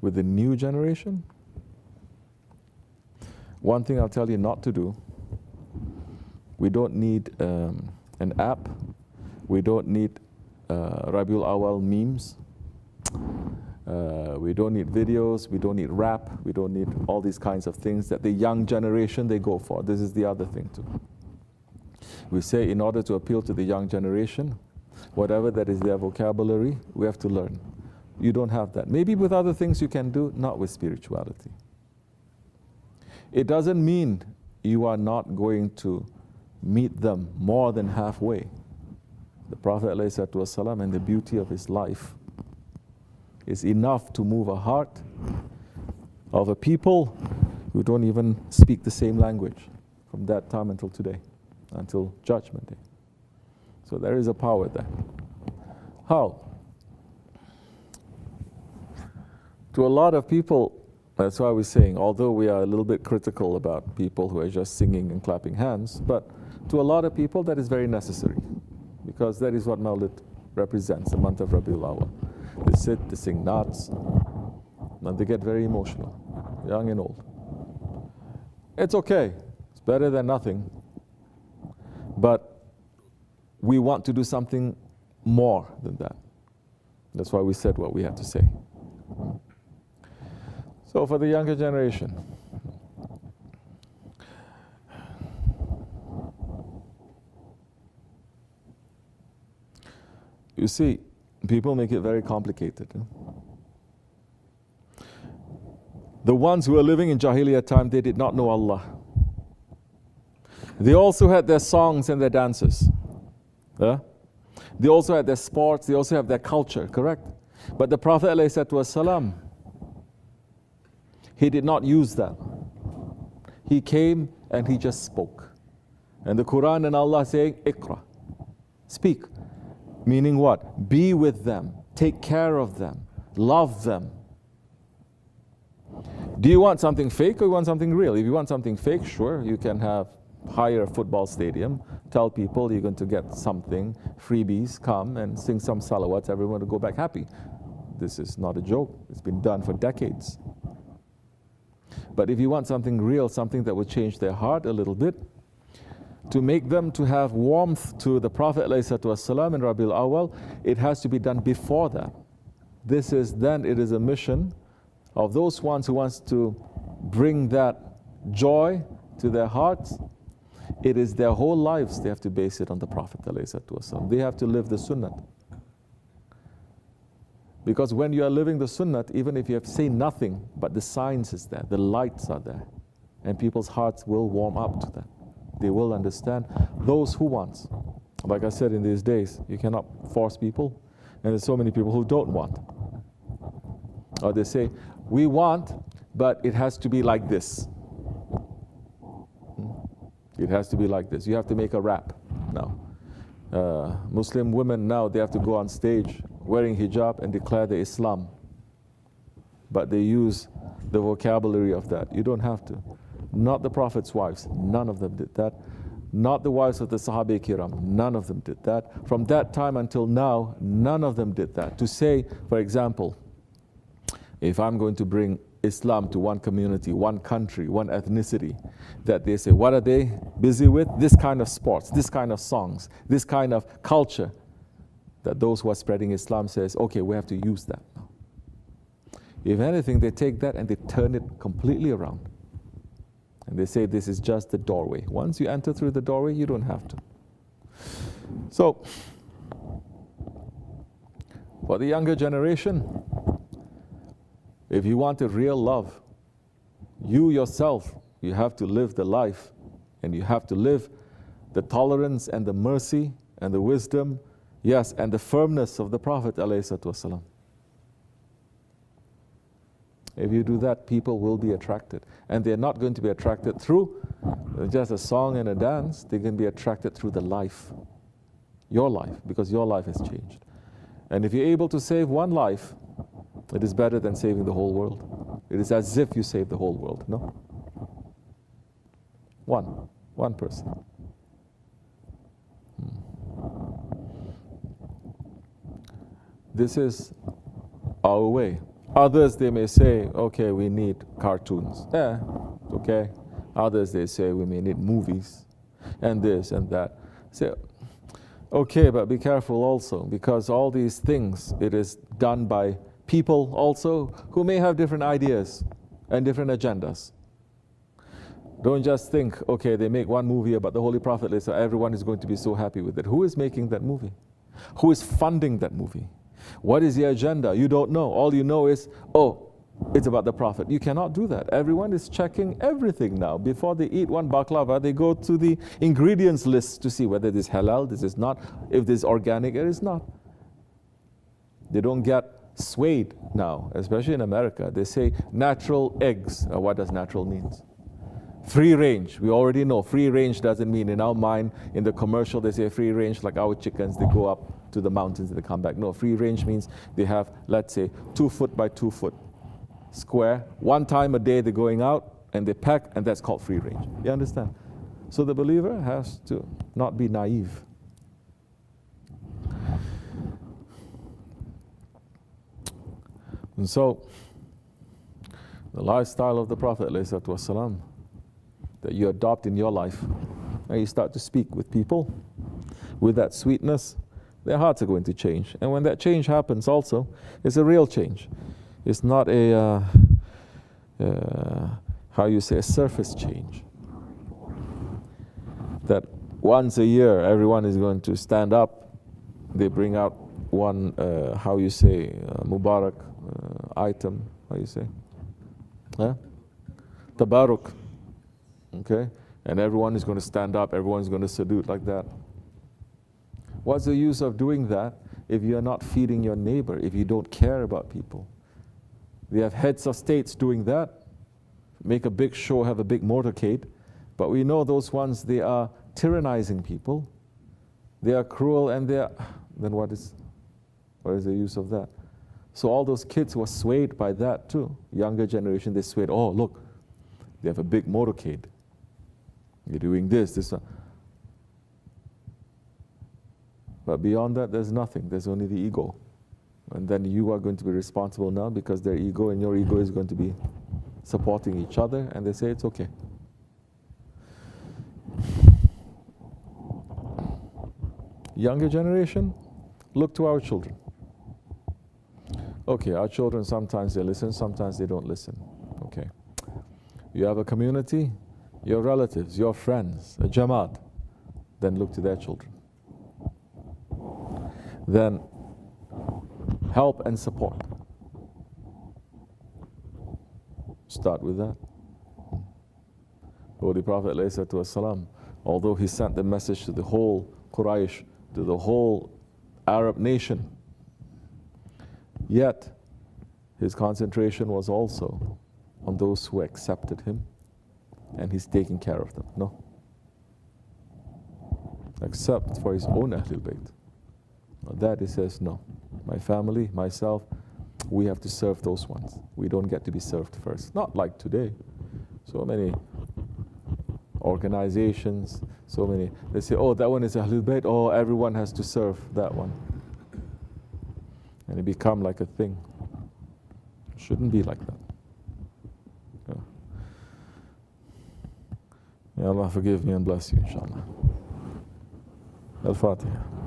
with the new generation, one thing I'll tell you not to do, we don't need an app, we don't need Rabiul Awal memes, we don't need videos, we don't need rap, we don't need all these kinds of things that the young generation, they go for. This is the other thing too. We say in order to appeal to the young generation, whatever that is their vocabulary, we have to learn. You don't have that. Maybe with other things you can do, not with spirituality. It doesn't mean you are not going to meet them more than halfway. The Prophet ﷺ and the beauty of his life is enough to move a heart of a people who don't even speak the same language from that time until today, until Judgment Day. So there is a power there. How? To a lot of people, that's why we're saying, although we are a little bit critical about people who are just singing and clapping hands, but to a lot of people that is very necessary, because that is what Mawlid represents, the month of Rabiul Awal. They sit, they sing naats, and they get very emotional, young and old. It's okay, it's better than nothing, but we want to do something more than that. That's why we said what we had to say. So for the younger generation, you see, people make it very complicated. The ones who were living in Jahiliyyah time, they did not know Allah. They also had their songs and their dances. They also had their sports, they also have their culture, correct? But the Prophet ﷺ, he did not use that. He came and he just spoke. And the Quran and Allah saying, Iqra, speak. Meaning what? Be with them, take care of them, love them. Do you want something fake or you want something real? If you want something fake, sure, you can hire a football stadium, tell people you're going to get something, freebies, come and sing some salawats, everyone will go back happy. This is not a joke, it's been done for decades. But if you want something real, something that will change their heart a little bit, to make them to have warmth to the Prophet ﷺ in Rabiul Awal, it has to be done before that. It is a mission of those ones who wants to bring that joy to their hearts. It is their whole lives they have to base it on the Prophet ﷺ. They have to live the Sunnah. Because when you are living the Sunnah, even if you have said nothing, but the signs is there, the lights are there, and people's hearts will warm up to that. They will understand. Those who want. Like I said, in these days, you cannot force people, and there's so many people who don't want. Or they say, we want, but it has to be like this. It has to be like this. You have to make a rap now. Muslim women now, they have to go on stage wearing hijab and declare the Islam. But they use the vocabulary of that. You don't have to. Not the Prophet's wives, none of them did that. Not the wives of the Sahabi-Kiram, none of them did that. From that time until now, none of them did that. To say, for example, if I'm going to bring Islam to one community, one country, one ethnicity, that they say, what are they busy with? This kind of sports, this kind of songs, this kind of culture. That those who are spreading Islam says, okay, we have to use that now. If anything, they take that and they turn it completely around. And they say this is just the doorway. Once you enter through the doorway, you don't have to. So, for the younger generation, if you want a real love, you yourself, you have to live the life, and you have to live the tolerance and the mercy and the wisdom, yes, and the firmness of the Prophet ﷺ. If you do that, people will be attracted. And they're not going to be attracted through just a song and a dance. They can be attracted through the life, your life, because your life has changed. And if you're able to save one life, it is better than saving the whole world. It is as if you saved the whole world, no? One person. This is our way. Others, they may say, okay, we need cartoons. Yeah, okay. Others, they say we may need movies and this and that. So, okay, but be careful also, because all these things, it is done by people also who may have different ideas and different agendas. Don't just think, okay, they make one movie about the Holy Prophet, so everyone is going to be so happy with it. Who is making that movie? Who is funding that movie? What is the agenda? You don't know. All you know is, oh, it's about the Prophet. You cannot do that. Everyone is checking everything now. Before they eat one baklava, they go to the ingredients list to see whether this is halal, this is not, if this is organic, it is not. They don't get swayed now, especially in America. They say natural eggs. What does natural means? Free range. We already know free range doesn't mean, in our mind, in the commercial they say free range, like our chickens, they go up to the mountains and they come back. No, free range means they have, let's say, 2 foot by 2 foot square. One time a day they're going out and they pack, and that's called free range. You understand? So the believer has to not be naive. And so, the lifestyle of the Prophet ﷺ, that you adopt in your life, and you start to speak with people with that sweetness, their hearts are going to change. And when that change happens also, it's a real change. It's not a, how you say, a surface change. That once a year, everyone is going to stand up, they bring out one, how you say, Mubarak item, how you say? Huh? Tabaruk. Okay? And everyone is going to stand up, everyone is going to salute like that. What's the use of doing that if you're not feeding your neighbor, if you don't care about people? They have heads of states doing that, make a big show, have a big motorcade, but we know those ones, they are tyrannizing people, they are cruel, and they are, then what is the use of that? So all those kids were swayed by that too. Younger generation, they swayed, oh look, they have a big motorcade. You're doing this, one. But beyond that, there's nothing. There's only the ego. And then you are going to be responsible now because their ego and your ego is going to be supporting each other, and they say it's okay. Younger generation, look to our children. Okay, our children, sometimes they listen, sometimes they don't listen. Okay. You have a community, your relatives, your friends, a jamaat, then look to their children. Then help and support. Start with that. Holy Prophet ﷺ, although he sent the message to the whole Quraysh, to the whole Arab nation, yet his concentration was also on those who accepted him, and he's taking care of them. No. Except for his own Ahlul Bayt. That he says, no. My family, myself, we have to serve those ones. We don't get to be served first. Not like today. So many organizations, so many, they say, oh, that one is Ahlul Bayt, oh, everyone has to serve that one. And it become like a thing. It shouldn't be like that. Yeah. May Allah forgive me and bless you, inshallah. Al-Fatiha.